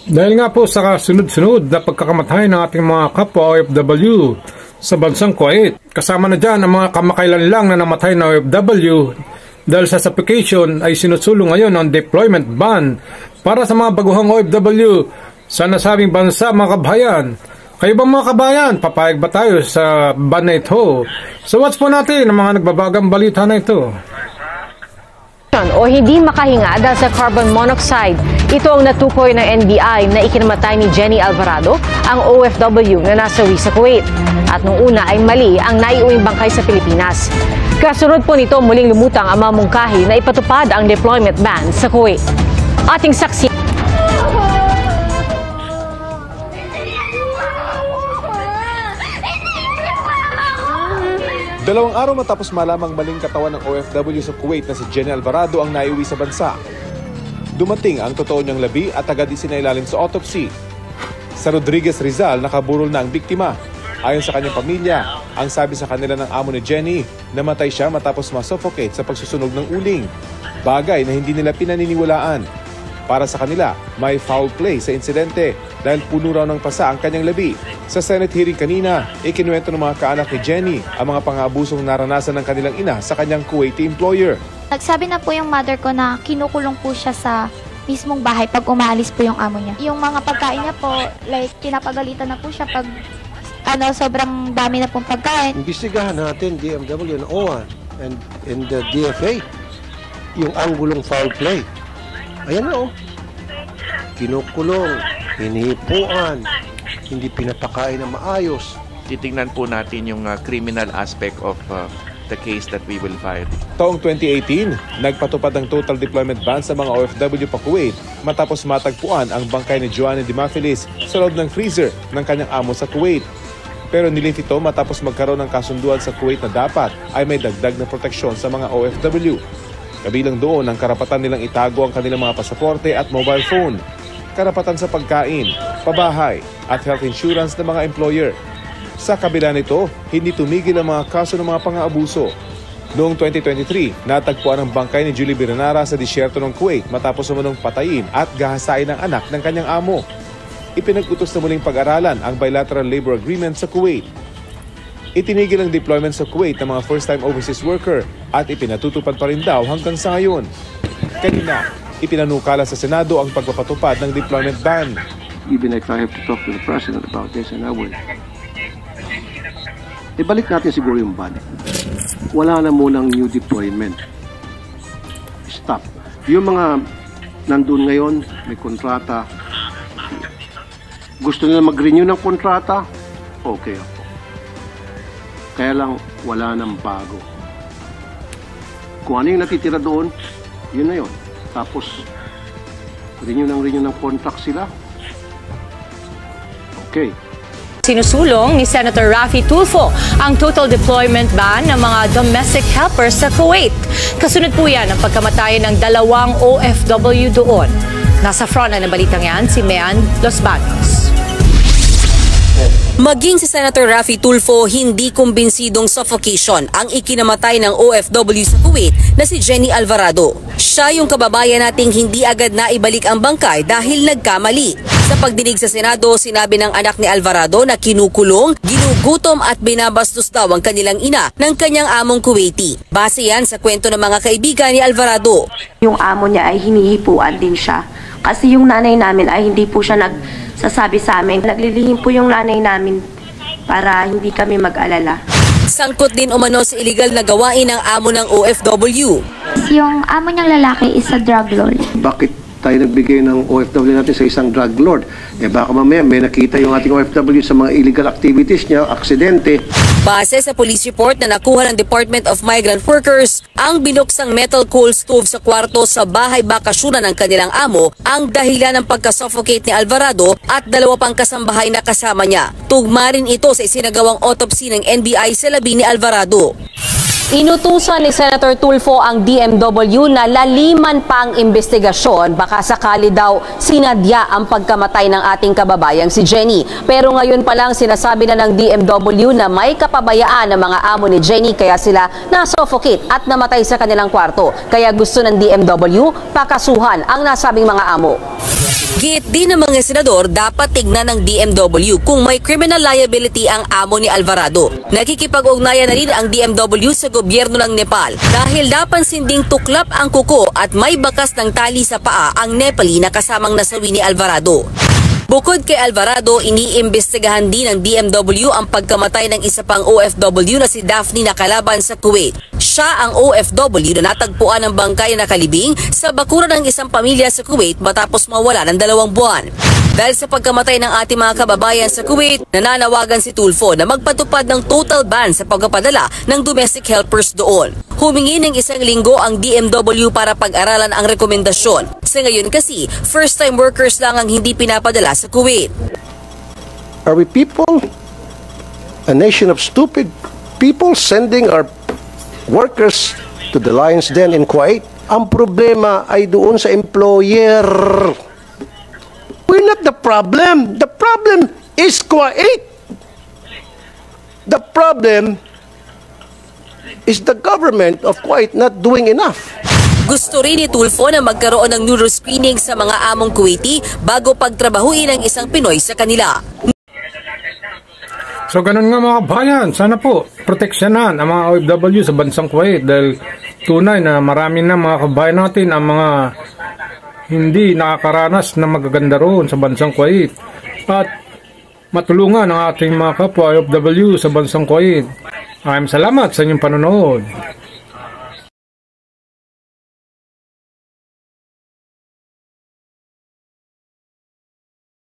Dahil nga po sa sunod-sunod na pagkakamatay ng ating mga kapwa OFW sa bansang Kuwait, kasama na dyan ang mga kamakailan lang na namatay na OFW dahil sa suffocation ay sinusulong ngayon ang deployment ban para sa mga baguhang OFW sa nasabing bansa, mga kabayan. Kayo ba mga kabayan, papayag ba tayo sa ban na ito? So watch po natin ang mga nagbabagang balita na ito. O hindi makahinga dahil sa carbon monoxide. Ito ang natukoy ng NBI na ikinamatay ni Jenny Alvarado, ang OFW na nasawi sa Kuwait. At nung una ay mali ang naiuwing bangkay sa Pilipinas. Kasunod po nito muling lumutang ang mamungkahi na ipatupad ang deployment ban sa Kuwait. Ating saksi. Dalawang araw matapos malamang maling katawan ng OFW sa Kuwait na si Jenny Alvarado ang naiuwi sa bansa. Dumating ang totoo niyang labi at agad isinailalim sa autopsy. Sa Rodriguez, Rizal, nakaburol na ang biktima. Ayon sa kanyang pamilya, ang sabi sa kanila ng amo ni Jenny, namatay siya matapos masuffocate sa pagsusunog ng uling. Bagay na hindi nila pinaniniwalaan. Para sa kanila, may foul play sa insidente dahil puno raw ng pasa ang kanyang labi. Sa Senate hearing kanina, ikinuwento ng mga kaanak ni Jenny ang mga pang-aabusong naranasan ng kanilang ina sa kanyang Kuwaiti employer. Nagsabi na po yung mother ko na kinukulong po siya sa mismong bahay pag umaalis po yung amo niya. Yung mga pagkain niya po, like pinapagalitan na po siya pag sobrang dami na pong pagkain. Imbestigahan natin DMW and OWA and the DFA yung anggulong foul play. Ayan na kinukulong, hinihipuan, hindi pinapakain na maayos. Titingnan po natin yung criminal aspect of the case that we will file. Taong 2018, nagpatupad ang total deployment ban sa mga OFW pa Kuwait matapos matagpuan ang bangkay ni Joanny Dimafilis sa loob ng freezer ng kanyang amo sa Kuwait. Pero nilift ito matapos magkaroon ng kasunduan sa Kuwait na dapat ay may dagdag na proteksyon sa mga OFW. Kabilang doon ang karapatan nilang itago ang kanilang mga pasaporte at mobile phone, karapatan sa pagkain, pabahay at health insurance ng mga employer. Sa kabila nito, hindi tumigil ang mga kaso ng mga pang-aabuso. Noong 2023, natagpuan ang bangkay ni Julie Biranara sa disyerto ng Kuwait matapos umunong patayin at gahasain ng anak ng kanyang amo. Ipinag-utos na muling pag-aralan ang bilateral labor agreement sa Kuwait. Itinigil ang deployment sa Kuwait ng mga first-time overseas worker at ipinatutupad pa rin daw hanggang sa ngayon. Kanina, ipinanukala sa Senado ang pagpapatupad ng deployment ban. Even if I have to talk to the President about this, and I will. Ibalik natin siguro yung ban. Wala na munang new deployment. Stop. Yung mga nandun ngayon, may kontrata. Gusto nila mag-renew ng kontrata? Okay ako. Kaya lang, wala nang bago. Kung ano yung natitira doon, yun na yun. Tapos, renew ng contract sila. Okay. Sinusulong ni Senator Raffy Tulfo ang total deployment ban ng mga domestic helpers sa Kuwait. Kasunod po yan ang pagkamatayan ng 2 OFW doon. Nasa front na ng balitang yan si Mean Los Baños. Maging si Senator Raffy Tulfo, hindi kumbinsidong suffocation ang ikinamatay ng OFW sa Kuwait na si Jenny Alvarado. Siya yung kababayan nating hindi agad na ibalik ang bangkay dahil nagkamali. Sa pagdinig sa Senado, sinabi ng anak ni Alvarado na kinukulong, ginugutom at binabastos daw ang kanilang ina ng kanyang among Kuwaiti. Base yan sa kwento ng mga kaibigan ni Alvarado. Yung amo niya ay hinihipuan din siya. Kasi yung nanay namin ay hindi po siya nagsasabi sa amin. Naglilihim po yung nanay namin para hindi kami mag-alala. Sangkot din umano sa illegal na gawain ng amo ng OFW. Yung amo niyang lalaki is a drug lord. Bakit tayo nagbigay ng OFW natin sa isang drug lord? Baka mamaya may nakita yung ating OFW sa mga illegal activities niya, aksidente. Base sa police report na nakuha ng Department of Migrant Workers, ang binuksang metal coal stove sa kwarto sa bahay bakasyonan ng kanilang amo ang dahilan ng pagkasuffocate ni Alvarado at 2 pang kasambahay na kasama niya. Tugma rin ito sa isinagawang autopsy ng NBI sa labi ni Alvarado. Inutusan ni Senator Tulfo ang DMW na laliman pang investigasyon. Baka sakali daw sinadya ang pagkamatay ng ating kababayang si Jenny. Pero ngayon pa lang sinasabi na ng DMW na may kapabayaan ng mga amo ni Jenny kaya sila na-suffocate at namatay sa kanilang kwarto. Kaya gusto ng DMW pakasuhan ang nasabing mga amo. Giit din ng mga senador, dapat tignan ng DMW kung may criminal liability ang amo ni Alvarado. Nakikipag-ugnayan na rin ang DMW sa gobyerno ng Nepal dahil napansin ding tuklap ang kuko at may bakas ng tali sa paa ang Nepali na kasamang nasawi ni Alvarado. Bukod kay Alvarado, iniimbestigahan din ng DMW ang pagkamatay ng isa pang OFW na si Daphne na kalaban sa Kuwait. Siya ang OFW na natagpuan ng bangkay na nakalibing sa bakuran ng isang pamilya sa Kuwait matapos mawala ng 2 buwan. Dahil sa pagkamatay ng ating mga kababayan sa Kuwait, nananawagan si Tulfo na magpatupad ng total ban sa pagpapadala ng domestic helpers doon. Humingi ng 1 linggo ang DMW para pag-aralan ang rekomendasyon. Sa ngayon kasi, first-time workers lang ang hindi pinapadala sa Kuwait. Are we people? A nation of stupid people sending our workers to the lion's den in Kuwait? Ang problema ay doon sa employer. We're not the problem. The problem is Kuwait. The problem is the government of Kuwait not doing enough. Gusto rin ni Tulfo na magkaroon ng neuro screening sa mga among Kuwaiti bago pagtrabahuin ng isang Pinoy sa kanila. So ganun nga mga bayan, sana po proteksyonan ang mga OFW sa bansang Kuwait dahil tunay na marami na mga kabayan natin ang mga hindi nakakaranas na magaganda roon sa bansang Kuwait at matulungan ang ating mga kapwa OFW sa bansang Kuwait. Salamat sa inyong panonood.